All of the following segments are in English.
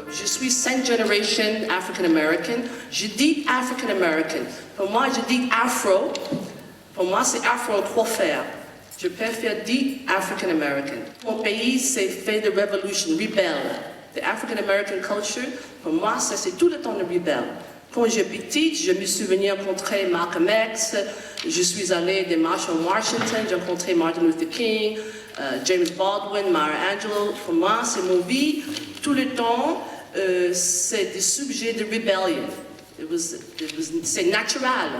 Je suis 5 generation African American. Je dis African American. Pour moi, je dis Afro. Pour moi, c'est Afro en trois fers. Je préfère dire African American. Mon pays, c'est fait de révolution, rebelle. The African American culture, pour moi, ça c'est tout le temps de rebelle. Quand j'étais petite, je me souviens rencontrer Malcolm X, je suis allée des marches en Washington, j'ai rencontré Martin Luther King, James Baldwin, Maya Angelou. Pour moi, c'est mon vie. Tout le temps, c'est des sujets de rébellion. C'est naturel.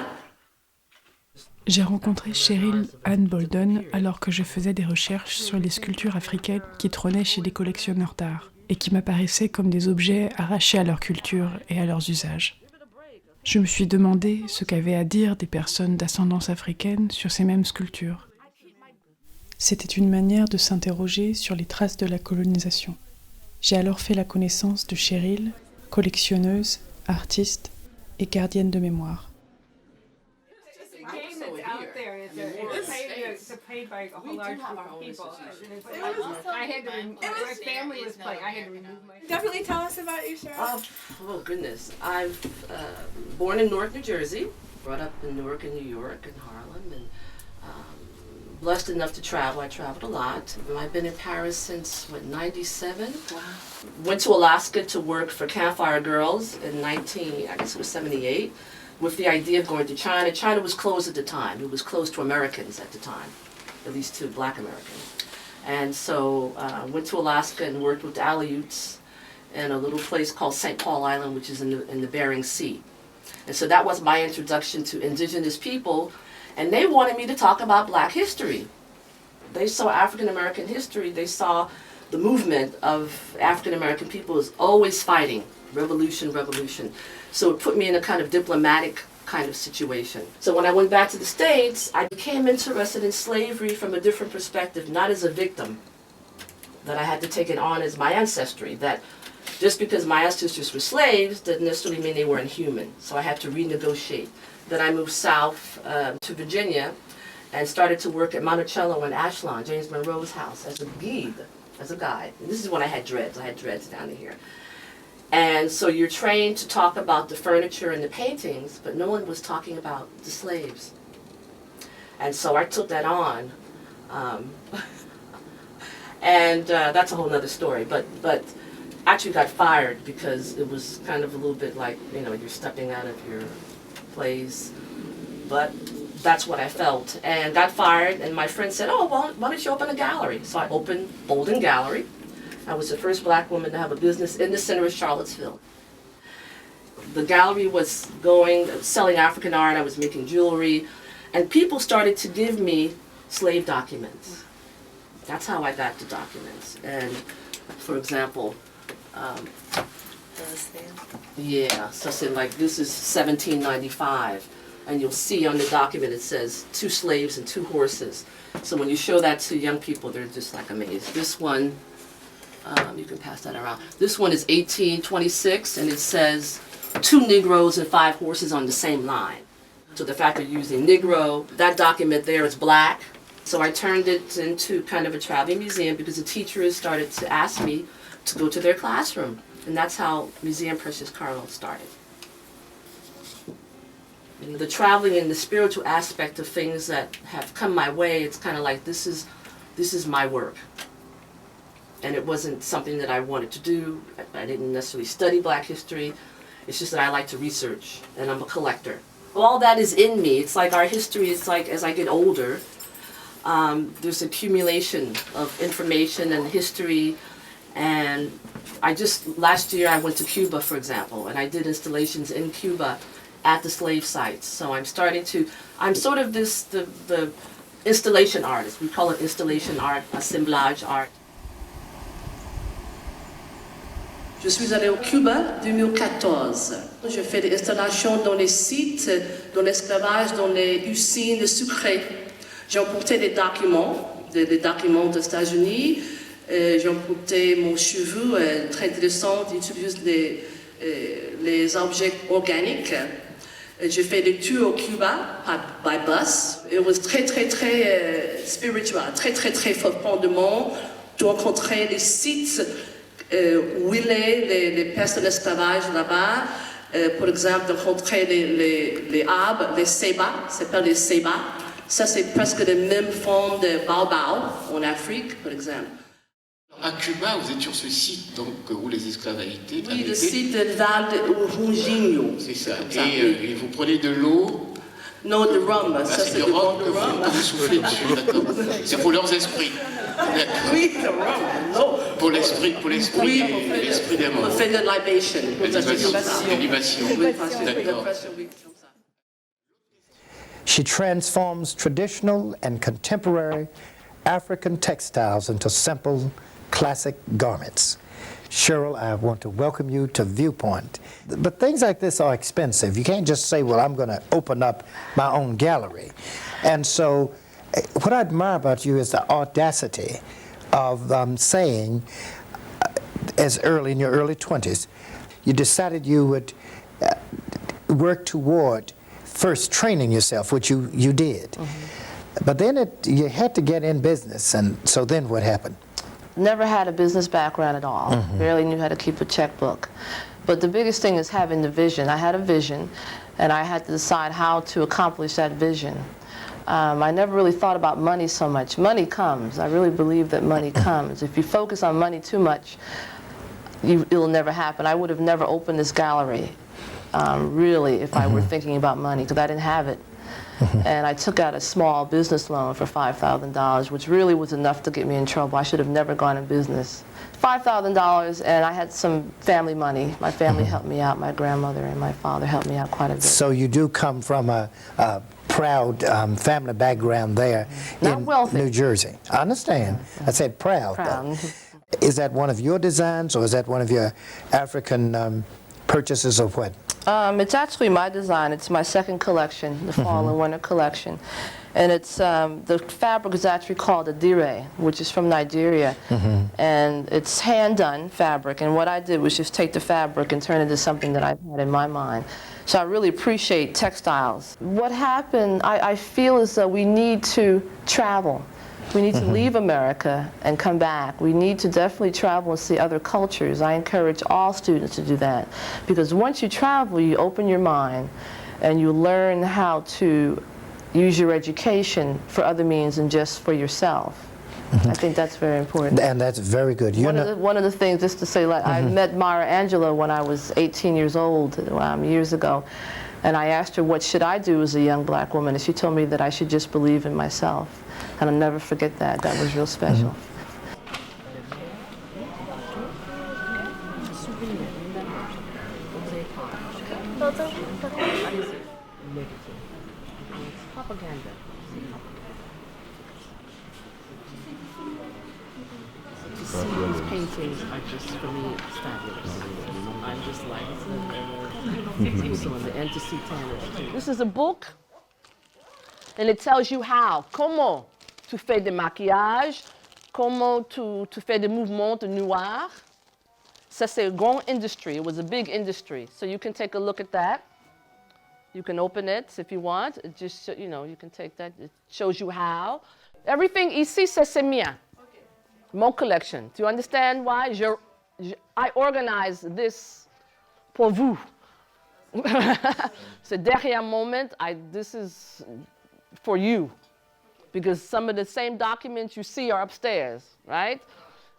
J'ai rencontré Cheryl Ann Bolden alors que je faisais des recherches sur les sculptures africaines qui trônaient chez les collectionneurs d'art et qui m'apparaissaient comme des objets arrachés à leur culture et à leurs usages. Je me suis demandé ce qu'avaient à dire des personnes d'ascendance africaine sur ces mêmes sculptures. C'était une manière de s'interroger sur les traces de la colonisation. J'ai alors fait la connaissance de Cheryl, collectionneuse, artiste et gardienne de mémoire. Paid by a whole large group of people. I had to remove, my family was playing, I had to remove my... Definitely tell us about you, Cheryl. Oh goodness. I'm born in Newark, New Jersey, brought up in Newark and New York and Harlem, and blessed enough to travel. I traveled a lot. I've been in Paris since, 97? Wow. Went to Alaska to work for Campfire Girls in 78. With the idea of going to China. China was closed at the time. It was closed to Americans at the time, at least to Black Americans. And so went to Alaska and worked with the Aleuts in a little place called St. Paul Island, which is in the Bering Sea. And so that was my introduction to indigenous people, and they wanted me to talk about Black history. They saw African American history, they saw the movement of African American people as always fighting, revolution, revolution. So it put me in a kind of diplomatic kind of situation. So when I went back to the States, I became interested in slavery from a different perspective, not as a victim, that I had to take it on as my ancestry, that just because my ancestors were slaves didn't necessarily mean they were inhuman. So I had to renegotiate. Then I moved south to Virginia and started to work at Monticello in Ashland, James Monroe's house, as a guide. And this is when I had dreads. I had dreads down to here. And so you're trained to talk about the furniture and the paintings, but no one was talking about the slaves. And so I took that on. And that's a whole nother story. But actually got fired because it was kind of a little bit like, you're stepping out of your place. But that's what I felt. And got fired, and my friend said, oh, well, why don't you open a gallery? So I opened Bolden Gallery. I was the first Black woman to have a business in the center of Charlottesville. The gallery was selling African art, I was making jewelry, and people started to give me slave documents. That's how I got the documents. And, for example, so say like this is 1795, and you'll see on the document it says 2 slaves and 2 horses. So when you show that to young people, they're just like amazed. This one, you can pass that around. This one is 1826, and it says 2 Negroes and 5 horses on the same line. So the fact of using Negro, that document there is Black. So I turned it into kind of a traveling museum because the teachers started to ask me to go to their classroom. And that's how Museum Precious Carlo started. And the traveling and the spiritual aspect of things that have come my way, it's kind of like this is my work. And it wasn't something that I wanted to do. I didn't necessarily study Black history. It's just that I like to research, and I'm a collector. All that is in me. It's like our history, it's like as I get older, there's accumulation of information and history. And last year I went to Cuba, for example, and I did installations in Cuba at the slave sites. So I'm sort of the installation artist. We call it installation art, assemblage art. Je suis allée au Cuba en 2014. Je fais des installations dans les sites, dans l'esclavage, dans les usines sucrées. J'ai emporté des documents des États-Unis. J'ai emporté mon cheveu, très intéressant, d'utiliser les objets organiques. J'ai fait des tours au Cuba by bus. It was très, très, très spirituel, très, très, très profondément de rencontrer les sites où les personnes esclavages là-bas, par exemple, rencontrer les arbres, les cébas, ça s'appelle les cébas. Ça, c'est presque les mêmes formes de baobab en Afrique, par exemple. À Cuba, vous êtes sur ce site donc, où les esclaves avaient été. Oui, le site de Val de Ujinho. C'est ça. Et vous prenez de l'eau. Non, de rhum. Ah, Ça, c'est du rhum que vous soufflez dessus, d'accord. C'est pour leurs esprits. Oui, le rhum. Non. Pour l'esprit Oui, des morts. on fait de libation. Libation. D'accord. She transforms traditional and contemporary African textiles into simple, classic garments. Cheryl, I want to welcome you to Viewpoint. But things like this are expensive. You can't just say, well, I'm going to open up my own gallery. And so what I admire about you is the audacity of saying, as early in your early 20s, you decided you would work toward first training yourself, which you did. Mm-hmm. But then you had to get in business, and so then what happened? Never had a business background at all. Mm-hmm. Barely knew how to keep a checkbook. But the biggest thing is having the vision. I had a vision, and I had to decide how to accomplish that vision. I never really thought about money so much. Money comes. I really believe that money comes. If you focus on money too much, it'll never happen. I would have never opened this gallery, really, if I were thinking about money, because I didn't have it. And I took out a small business loan for $5,000, which really was enough to get me in trouble. I should have never gone in business. $5,000, and I had some family money. My family helped me out. My grandmother and my father helped me out quite a bit. So you do come from a proud family background there in New Jersey. I understand. I said proud. Is that one of your designs, or is that one of your African purchases, or what? It's actually my design. It's my second collection, the fall and winter collection. And it's, the fabric is actually called Adire, which is from Nigeria. And it's hand-done fabric. And what I did was just take the fabric and turn it into something that I had in my mind. So I really appreciate textiles. What happened, I feel as though we need to travel. We need to leave America and come back. We need to definitely travel and see other cultures. I encourage all students to do that. Because once you travel, you open your mind and you learn how to use your education for other means than just for yourself. I think that's very important. And that's very good. One of the things, just to say, like, I met Mara Angelou when I was 18 years old, years ago. And I asked her, what should I do as a young black woman? And she told me that I should just believe in myself. And I'll never forget that. That was real special. Propaganda. To see these paintings are just, for me, fabulous. I'm just like, and to see Tanner. This is a book, and it tells you how, comment tu fais des maquillages, comment tu fais des mouvements de noir. Ça, c'est a grand industry. It was a big industry. So you can take a look at that. You can open it if you want. It just, you know, you can take that. It shows you how. Everything ici, c'est mien. Okay. Mon collection. Do you understand why? I organize this pour vous. So derrière moment, this is for you. Because some of the same documents you see are upstairs, right?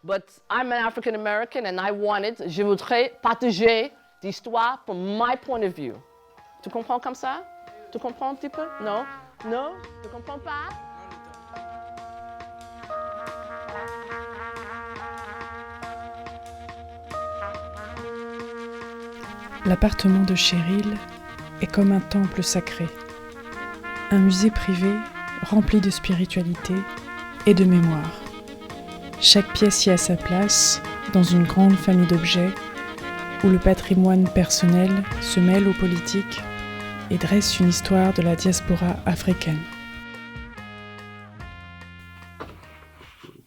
But I'm an African American and I wanted, je voudrais partager l'histoire from my point of view. Tu comprends comme ça? Tu comprends un petit peu? Non? Non? Tu comprends pas? L'appartement de Cheryl est comme un temple sacré, un musée privé rempli de spiritualité et de mémoire. Chaque pièce y a sa place dans une grande famille d'objets où le patrimoine personnel se mêle aux politiques et dresse une histoire de la diaspora africaine.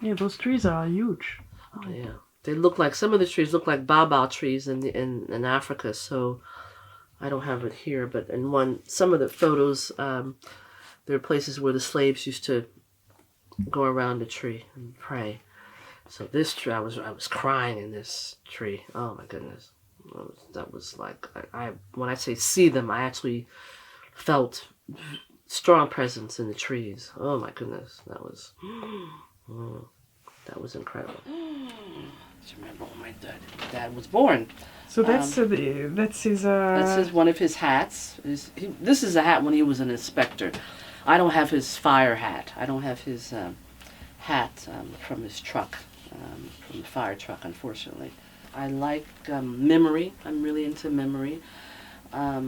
Yeah, those trees are huge. Oh, yeah. They look like, some of the trees look like baobab trees in Africa, so I don't have it here, but in some of the photos, there are places where the slaves used to go around the tree and pray. So this tree, I was crying in this tree. Oh my goodness, that was like I when I say see them, I actually felt strong presence in the trees. Oh my goodness, that was incredible. Just remember when my dad was born. So that's his. That's one of his hats. This is a hat when he was an inspector. I don't have his fire hat. I don't have his hat from his truck, from the fire truck, unfortunately. I like memory. I'm really into memory. I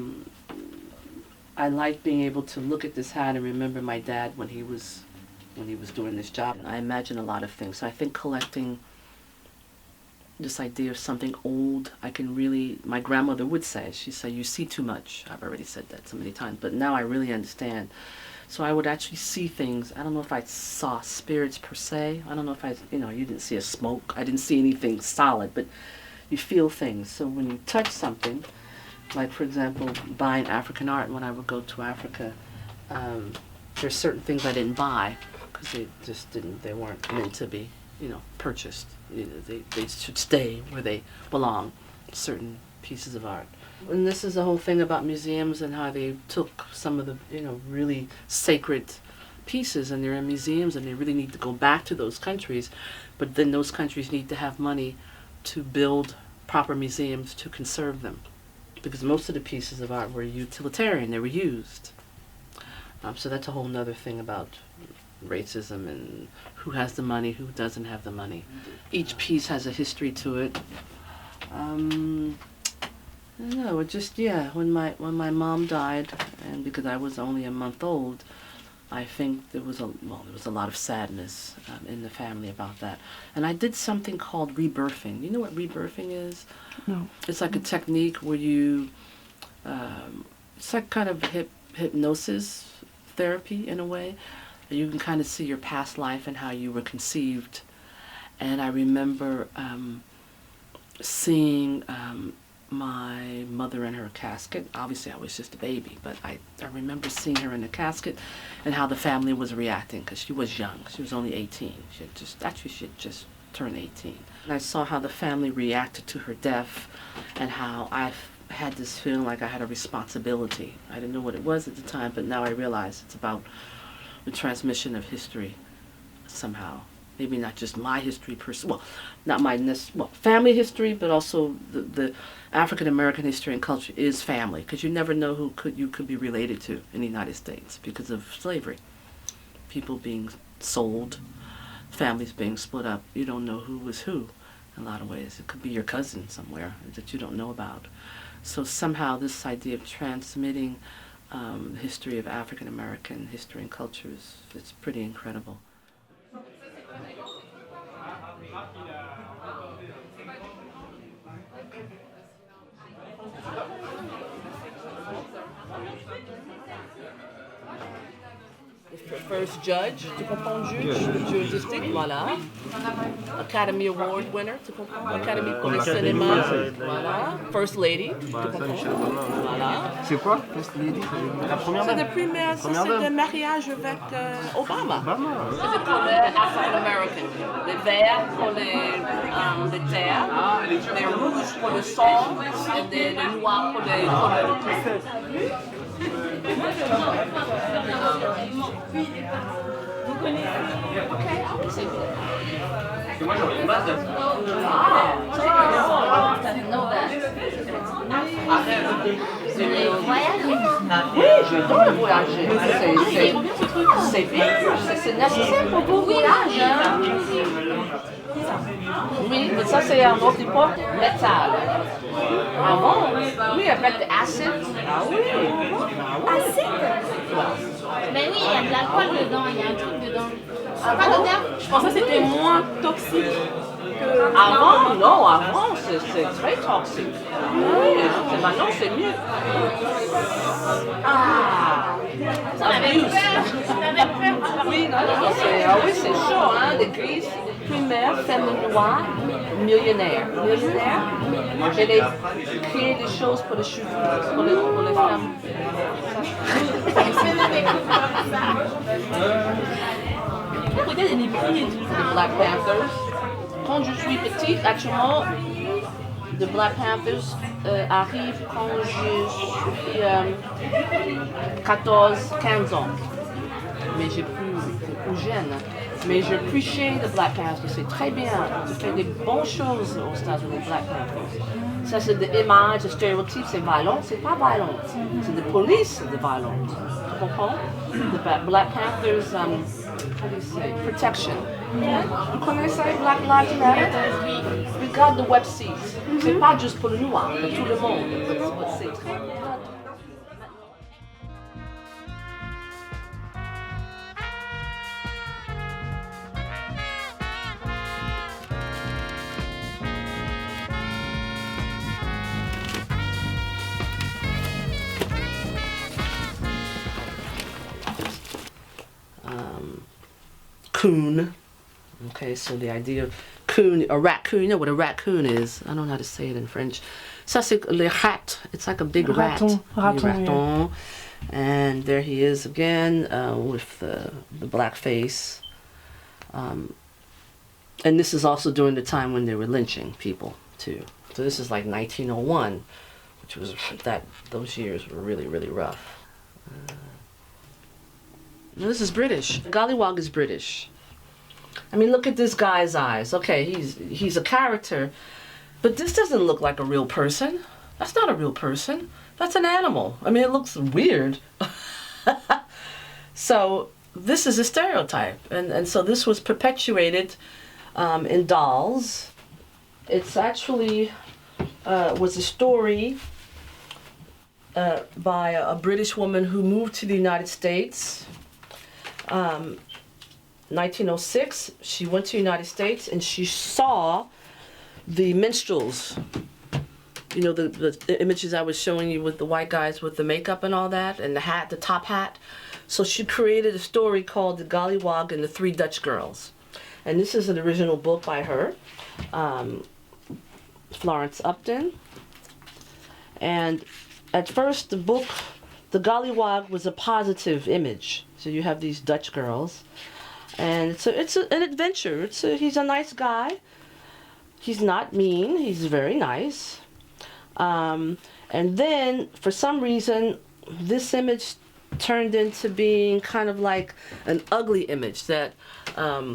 like being able to look at this hat and remember my dad when he was doing this job. I imagine a lot of things. So I think collecting this idea of something old, I can really, my grandmother would say, she'd say, you see too much. I've already said that so many times, but now I really understand. So I would actually see things. I don't know if I saw spirits per se. I don't know if you didn't see a smoke. I didn't see anything solid, but you feel things. So when you touch something, like for example, buying African art, when I would go to Africa, there's certain things I didn't buy because they weren't meant to be, purchased. They should stay where they belong, certain pieces of art. And this is the whole thing about museums and how they took some of the, really sacred pieces and they're in museums and they really need to go back to those countries, but then those countries need to have money to build proper museums to conserve them. Because most of the pieces of art were utilitarian, they were used. So that's a whole nother thing about racism and who has the money, who doesn't have the money. Each piece has a history to it. I don't know, when my mom died, and because I was only a month old, I think there was a lot of sadness in the family about that. And I did something called rebirthing. You know what rebirthing is? No. It's like a technique where you, it's like kind of hypnosis therapy in a way. You can kind of see your past life and how you were conceived. And I remember seeing my mother in her casket. Obviously I was just a baby, but I remember seeing her in the casket and how the family was reacting because she was young. She was only 18. She had just turned 18. And I saw how the family reacted to her death and how I had this feeling like I had a responsibility. I didn't know what it was at the time, but now I realize it's about the transmission of history somehow. Maybe not just my history not my family history, but also the African American history and culture is family, because you never know who you could be related to in the United States because of slavery. People being sold, families being split up. You don't know who was who in a lot of ways. It could be your cousin somewhere that you don't know about. So somehow this idea of transmitting the history of African American history and culture it's pretty incredible. First judge, tu comprends, juristique, voilà. Academy Award winner, tu comprends? Academy pour le cinéma, voilà. First lady, tu comprends? Voilà. C'est quoi, First Lady? La première dame? C'est le premier, c'est le mariage avec Obama. Obama. C'est pour les African American. Les verts pour les terres, les rouges pour le sang, et les noirs pour les... Vous connaissez? Ok, c'est bien. Moi, j'en ai pas de... Oui, j'adore voyager. C'est bien, c'est nécessaire pour vos voyages. Hein? Oui, mais ça c'est un autre époque, métal. Avant, oui, avec l'acide. Ah oui. Mais oui, il y a de l'alcool dedans, il y a un truc dedans. Ah bon? Je pensais que c'était moins toxique que... Avant, c'est très toxique. Oui, maintenant c'est mieux. Ah! Ça m'avait peur. Oui, c'est chaud, hein, des grises primaires, femmes noires, millionnaires. Elle a créé des choses pour les cheveux, pour les femmes. Regarde, il y a des prix et tout. Black Panthers. quand je suis petite, actuellement, The Black Panthers arrive quand je suis 14-15 ans. Mais j'ai plus jeune. Mais je appreciate The Black Panthers, c'est très bien. Tu fais des bonnes choses aux États-Unis, Black Panthers. Ça, c'est des images, des stéréotypes, c'est violent, c'est pas violent. C'est des polices de violence. Tu comprends? The Black Panthers, how do you say, protection. Vous connaissez Black Lives Matter? Regarde the web series. C'est pas juste pour le noir, pour tout le monde. C'est très bien. Coon. Okay, so the idea of coon, a raccoon, you know what a raccoon is? I don't know how to say it in French. Ça, c'est le rat. It's like a big Raton, rat. raton, Raton. And there he is again with the black face. And this is also during the time when they were lynching people, too. So this is like 1901, which was those years were really, really rough. This is British. Gollywog is British. I mean, look at this guy's eyes. Okay, he's a character, but this doesn't look like a real person. That's not a real person. That's an animal. I mean, it looks weird. So this is a stereotype, and so this was perpetuated in dolls. It's actually was a story by a British woman who moved to the United States. 1906, she went to the United States and she saw the minstrels. You know, the images I was showing you with the white guys with the makeup and all that, and the hat, the top hat. So she created a story called The Gollywog and the Three Dutch Girls. And this is an original book by her, Florence Upton. And at first the book, The Gollywog, was a positive image. So you have these Dutch girls, and it's an adventure. He's a nice guy. He's not mean. He's very nice. And then for some reason, this image turned into being kind of like an ugly image that a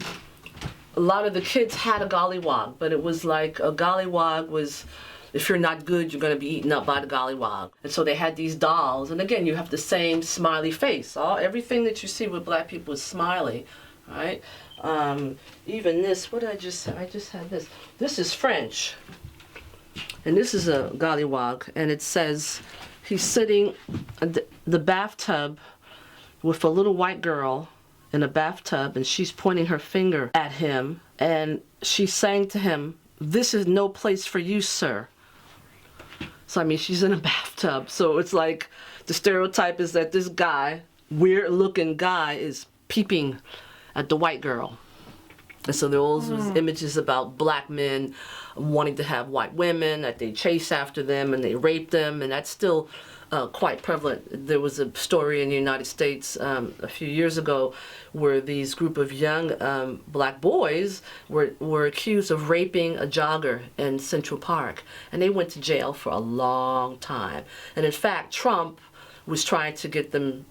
lot of the kids had a gollywog, but it was like a gollywog was, if you're not good, you're going to be eaten up by the gollywog. And so they had these dolls. And again, you have the same smiley face. Everything that you see with black people is smiley, right? Even this, what did I just say? I just had this. This is French. And this is a gollywog. And it says he's sitting in the bathtub with a little white girl in a bathtub. And she's pointing her finger at him. And she's saying to him, "This is no place for you, sir." So, I mean, she's in a bathtub. So it's like the stereotype is that this guy, weird-looking guy, is peeping at the white girl. And so there are all those images about black men wanting to have white women, that they chase after them and they rape them, and that's still quite prevalent. There was a story in the United States a few years ago where these group of young black boys were accused of raping a jogger in Central Park, and they went to jail for a long time. And in fact, Trump was trying to get them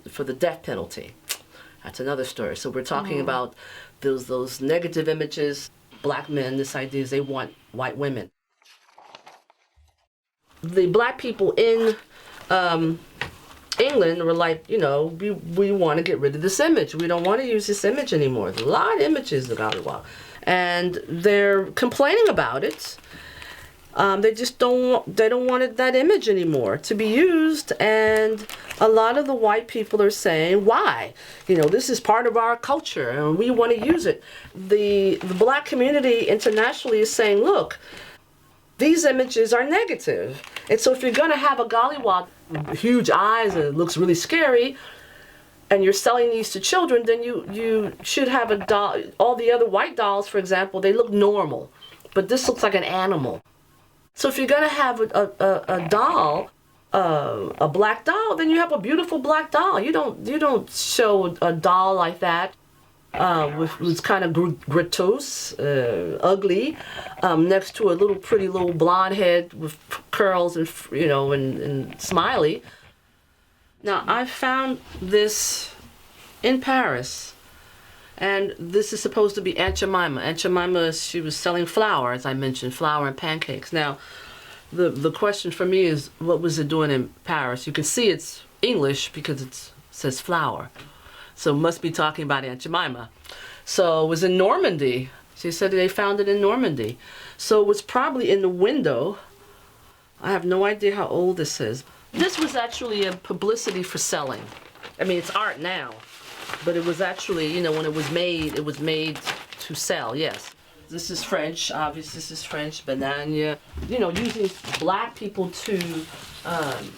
for the death penalty. That's another story. So we're talking about those negative images. Black men, this idea is they want white women. The black people in England were like, you know, we want to get rid of this image. We don't want to use this image anymore. There's a lot of images of Gollywog. And they're complaining about it. They just don't want that image anymore to be used. And a lot of the white people are saying, why? You know, this is part of our culture and we want to use it. The black community internationally is saying, look, these images are negative. And so if you're going to have a gollywog, huge eyes, and it looks really scary, and you're selling these to children, then you should have a doll. All the other white dolls, for example, they look normal. But this looks like an animal. So if you're going to have a doll, a black doll, then you have a beautiful black doll. You don't show a doll like that was kind of gritose, ugly, next to a little pretty little blonde head with curls and and smiley. Now I found this in Paris, and this is supposed to be Aunt Jemima. Aunt Jemima, she was selling flour, as I mentioned, flour and pancakes. Now, the question for me is, what was it doing in Paris? You can see it's English because it says flour. So must be talking about Aunt Jemima. So it was in Normandy. She said they found it in Normandy. So it was probably in the window. I have no idea how old this is. This was actually a publicity for selling. I mean, it's art now, but it was actually, when it was made to sell, yes. This is French, obviously this is French, banana. Using black people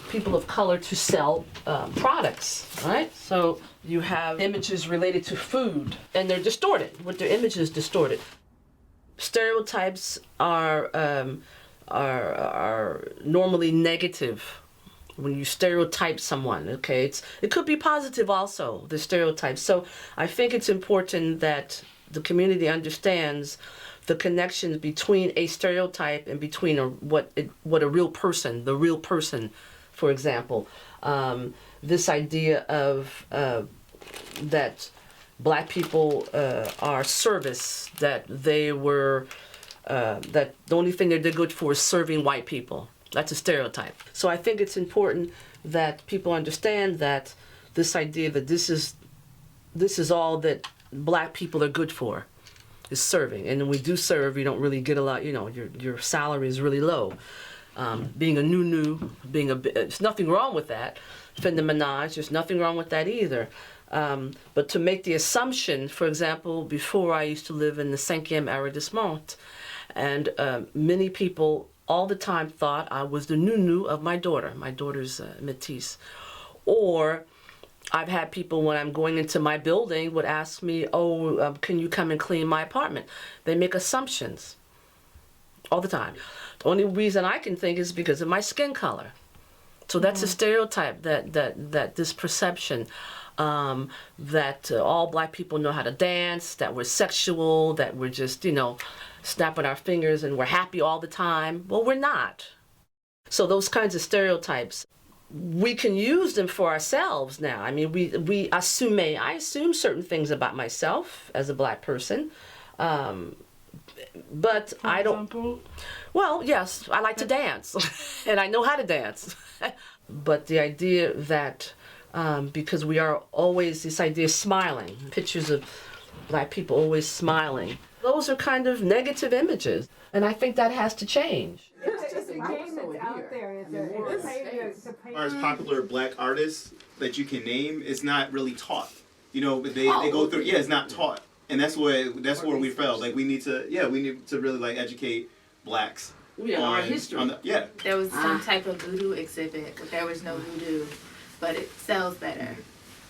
people of color to sell products, right? So you have images related to food, and they're distorted, with their images distorted. Stereotypes are normally negative. When you stereotype someone, okay, it could be positive also, the stereotypes. So I think it's important that the community understands the connections between a stereotype and between what a real person, the real person, for example. This idea of that black people are service, that they were, that the only thing they're good for is serving white people. That's a stereotype. So I think it's important that people understand that this idea that this is all that black people are good for, is serving. And when we do serve, you don't really get a lot, your salary is really low. Being a nunu, there's nothing wrong with that. Femme de ménage, there's nothing wrong with that either. But to make the assumption, for example, before I used to live in the 5e arrondissement, and many people all the time thought I was the nunu of my daughter. My daughter's métisse. Or I've had people, when I'm going into my building, would ask me, can you come and clean my apartment? They make assumptions all the time. The only reason I can think is because of my skin color. So that's a stereotype, that this perception that all black people know how to dance, that we're sexual, that we're just, snapping our fingers and we're happy all the time. Well, we're not. So those kinds of stereotypes, we can use them for ourselves now. I mean, I assume certain things about myself as a black person, but I don't. Example? Well, yes, I like to dance, and I know how to dance. But the idea that because we are always this idea of smiling, pictures of black people always smiling. Those are kind of negative images, and I think that has to change. It's just a game that's out there. As far as popular black artists that you can name, it's not really taught. They go through. Yeah, it's not taught, and that's where we felt like we need to really educate blacks. On our history. There was some type of voodoo exhibit, but there was no voodoo, but it sells better.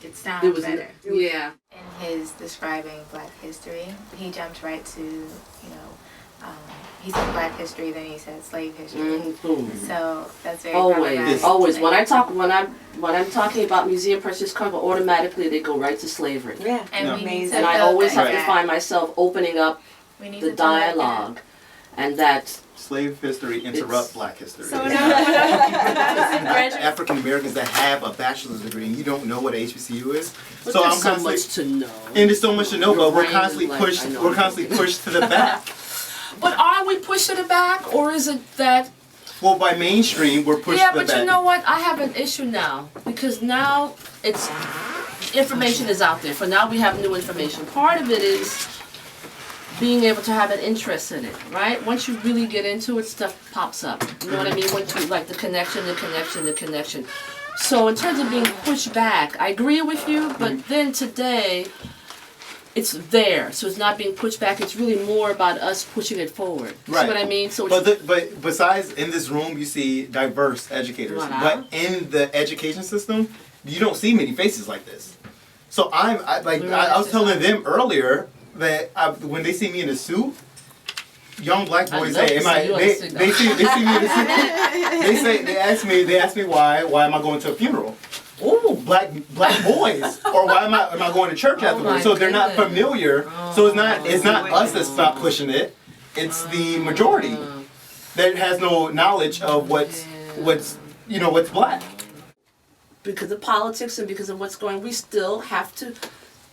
It sounds better. Yeah. In his describing Black history, he jumped right to, he said Black history, then he said slave history. Mm-hmm. So that's very always. When I'm talking about Museum Precious Carnival, automatically they go right to slavery. Yeah, and I always have to find myself opening up the dialogue, and that slave history interrupt black history. So African Americans that have a bachelor's degree and you don't know what HBCU is. But so there's so much to know. And there's so much to know, but we're constantly pushed to the back. But are we pushed to the back, or is it that? Well, by mainstream, we're pushed to the back. Yeah, but you know what? I have an issue now, because now information is out there. For now, we have new information. Part of it is being able to have an interest in it, right? Once you really get into it, stuff pops up. You know what I mean? Once you like the connection. So in terms of being pushed back, I agree with you, but then today, it's there. So it's not being pushed back. It's really more about us pushing it forward. Right. See what I mean? So but besides in this room, you see diverse educators. But in the education system, you don't see many faces like this. So I was telling them earlier, that when they see me in a suit, young black boys say, they see me in a suit. They ask me why am I going to a funeral? Ooh. black boys, or why am I going to church afterwards? So they're not familiar. So it's not us that's not pushing it. It's the majority that has no knowledge of what's black. Because of politics and because of what's going, we still have to,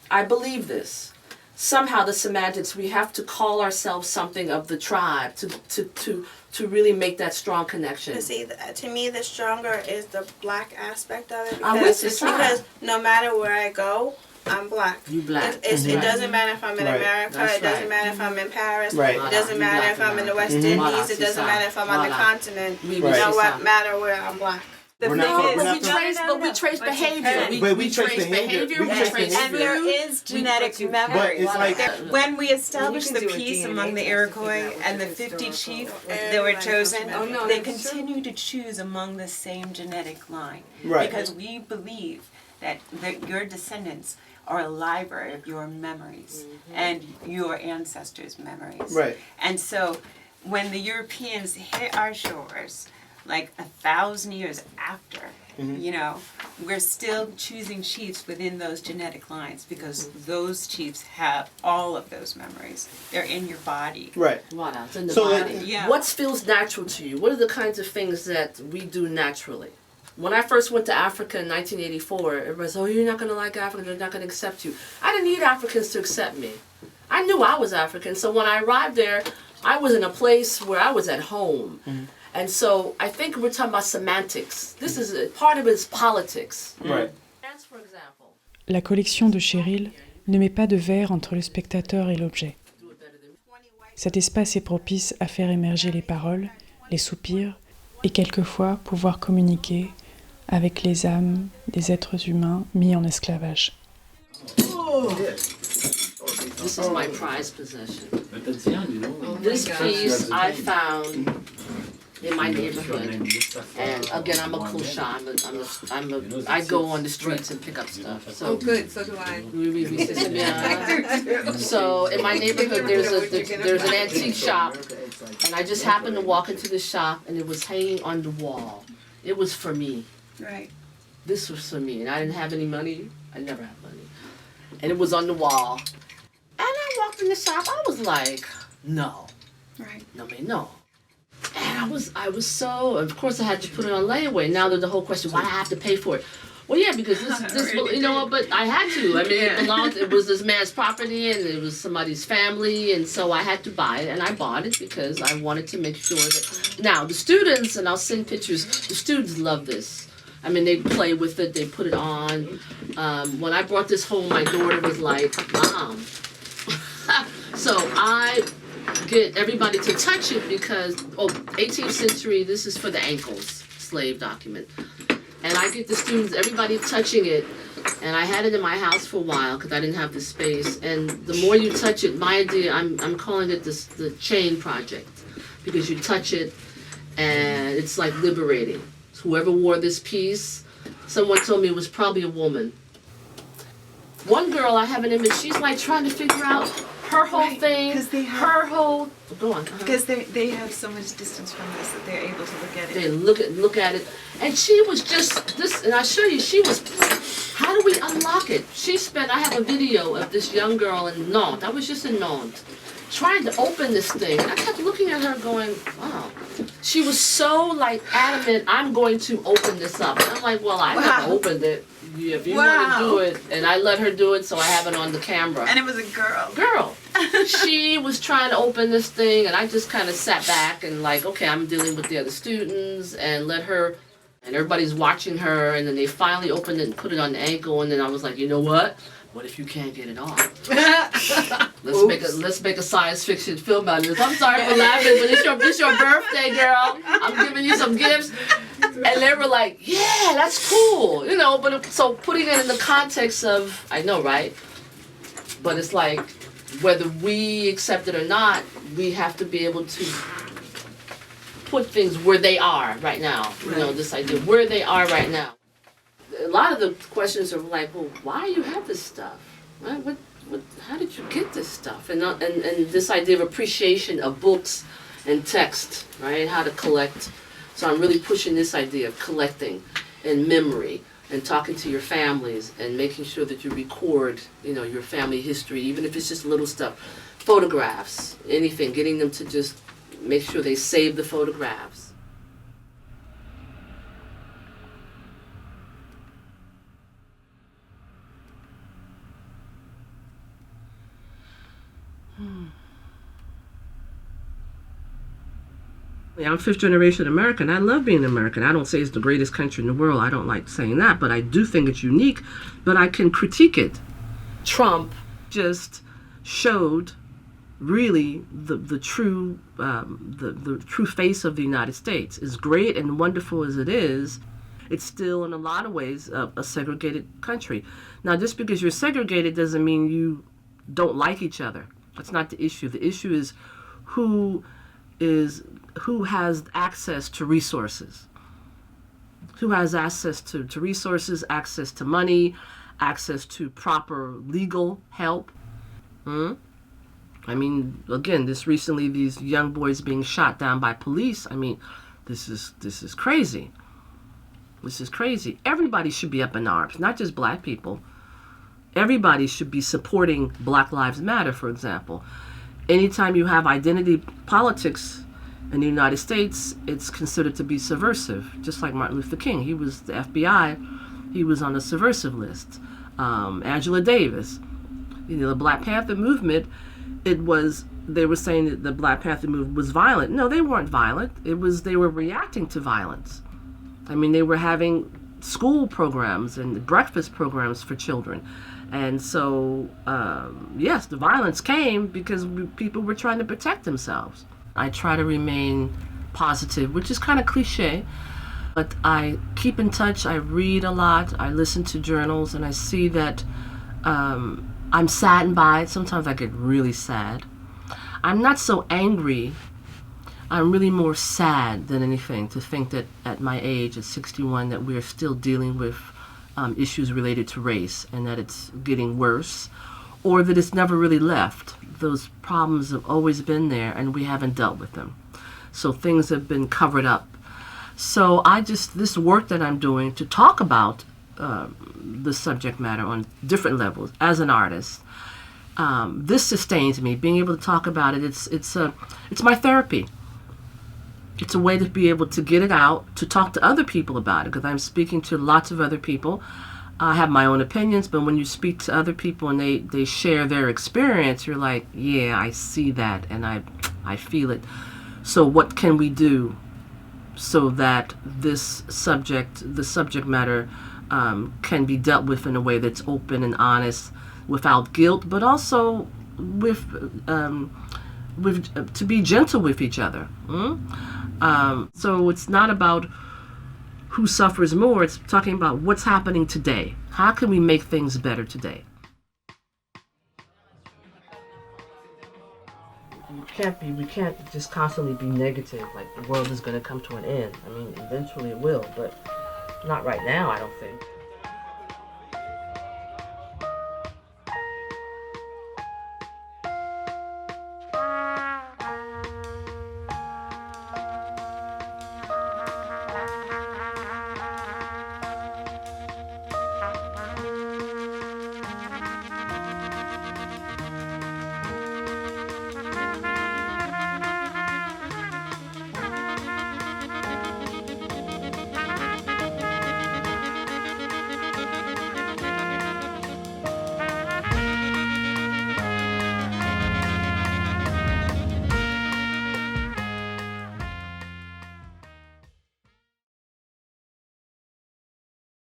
I believe this, somehow the semantics, we have to call ourselves something of the tribe to really make that strong connection. See, to me, the stronger is the black aspect of it. I'm with you, because no matter where I go, I'm black. You black. It doesn't matter if I'm in America. That's it doesn't matter if I'm in Paris. Right. It doesn't matter if I'm in the West Indies. It doesn't matter if I'm on the continent. It don't matter where I'm black. We trace behavior. We trace behavior. And there is genetic memory. But it's like when we established the peace among the Iroquois and the 50 chiefs that were chosen, they continue to choose among the same genetic line. Right. Because we believe that your descendants are a library of your memories and your ancestors' memories. Right. And so when the Europeans hit our shores, like 1,000 years after, we're still choosing chiefs within those genetic lines because those chiefs have all of those memories. They're in your body. Right. Voilà, it's in the body. What feels natural to you? What are the kinds of things that we do naturally? When I first went to Africa in 1984, everybody said, oh, you're not going to like Africa, they're not going to accept you. I didn't need Africans to accept me. I knew I was African, so when I arrived there, I was in a place where I was at home. And so I think we're talking about semantics. This is part of it is politics. Right. For example. La collection de Cheryl ne met pas de verre entre le spectateur et l'objet. Cet espace est propice à faire émerger les paroles, les soupirs et quelquefois pouvoir communiquer avec les âmes des êtres humains mis en esclavage. This is my prized possession. This piece I found in my neighborhood, and again, I'm a kusha. I go on the streets and pick up stuff. So good. So do I. So in my neighborhood, there's an antique shop, and I just happened to walk into the shop, and it was hanging on the wall. It was for me. Right. This was for me, and I didn't have any money. I never had money, and it was on the wall. And I walked in the shop. I was like, no. Right. No, man, no. And I was so, of course I had to put it on layaway. Now there's the whole question, why do I have to pay for it? Well, yeah, because this but I had to. I mean, it was this man's property and it was somebody's family, and so I had to buy it, and I bought it because I wanted to make sure that, now the students, and I'll send pictures, the students love this. I mean, they play with it, they put it on. When I brought this home, my daughter was like, Mom. So I get everybody to touch it because, 18th century, this is for the ankles, slave document. And I get the students, everybody touching it, and I had it in my house for a while because I didn't have the space. And the more you touch it, my idea, I'm calling it the chain project, because you touch it and it's like liberating. So whoever wore this piece, someone told me it was probably a woman. One girl, I have an image, she's like trying to figure out her whole thing, her whole, go on. Because they have so much distance from this that they're able to look at it. They look at it, and she was just this, and I show you, she was, how do we unlock it? I have a video of this young girl in Nantes, I was just in Nantes, trying to open this thing, and I kept looking at her going, wow. She was so like adamant, I'm going to open this up. And I'm like, well, I never opened it. Yeah, if you want to do it, and I let her do it, so I have it on the camera. And it was a girl. Girl. She was trying to open this thing, and I just kind of sat back and like, okay, I'm dealing with the other students, and let her, and everybody's watching her, and then they finally opened it and put it on the ankle, and then I was like, you know what? What if you can't get it off? Let's make a science fiction film out of this. I'm sorry for laughing, but it's your birthday, girl. I'm giving you some gifts. And they were like, yeah, that's cool. But so putting it in the context of, I know, right? But it's like, whether we accept it or not, we have to be able to put things where they are right now. This idea, where they are right now. A lot of the questions are like, well, why do you have this stuff? How did you get this stuff? And this idea of appreciation of books and text, right? How to collect. So I'm really pushing this idea of collecting and memory and talking to your families and making sure that you record, your family history, even if it's just little stuff, photographs, anything, getting them to just make sure they save the photographs. I'm fifth generation American. I love being American. I don't say it's the greatest country in the world. I don't like saying that, but I do think it's unique, but I can critique it. Trump just showed really the true face of the United States. As great and wonderful as it is, it's still in a lot of ways a segregated country. Now, just because you're segregated doesn't mean you don't like each other. That's not the issue. The issue is who has access to resources. Who has access to resources, access to money, access to proper legal help. I mean, again, recently these young boys being shot down by police. I mean, this is crazy. This is crazy. Everybody should be up in arms, not just black people. Everybody should be supporting Black Lives Matter, for example. Anytime you have identity politics in the United States, it's considered to be subversive, just like Martin Luther King. He was the FBI, he was on the subversive list. Angela Davis, the Black Panther movement, they were saying that the Black Panther movement was violent. No, they weren't violent. They were reacting to violence. I mean, they were having school programs and breakfast programs for children. And so, yes, the violence came because people were trying to protect themselves. I try to remain positive, which is kind of cliche, but I keep in touch. I read a lot. I listen to journals, and I see that I'm saddened by it. Sometimes I get really sad. I'm not so angry. I'm really more sad than anything to think that at my age, at 61, that we're still dealing with issues related to race and that it's getting worse, or that it's never really left. Those problems have always been there and we haven't dealt with them. So things have been covered up. So this work that I'm doing to talk about the subject matter on different levels as an artist, this sustains me. Being able to talk about it, it's my therapy. It's a way to be able to get it out, to talk to other people about it, because I'm speaking to lots of other people. I have my own opinions, but when you speak to other people and they share their experience, you're like, yeah, I see that and I feel it. So what can we do so that the subject matter can be dealt with in a way that's open and honest, without guilt, but also to be gentle with each other. So it's not about who suffers more, it's talking about what's happening today. How can we make things better today? We can't just constantly be negative, like the world is going to come to an end. I mean, eventually it will, but not right now, I don't think.